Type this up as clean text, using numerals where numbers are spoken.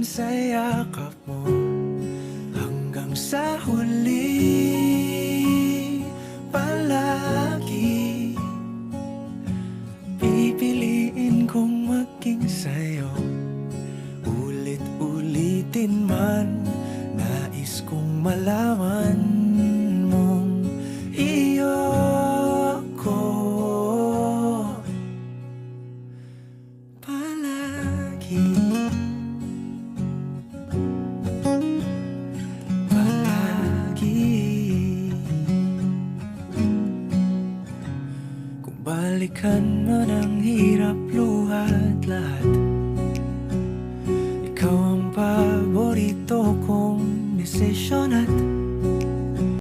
sa yakap mo hanggang sa huli. Palagi pipiliin kong maging sa'yo, ulit-ulitin man. Nais kong malaman mong iyo ko palagi. Kung balikan man ang hirap, luhat lahat, ikaw ang paborito kong desisyon at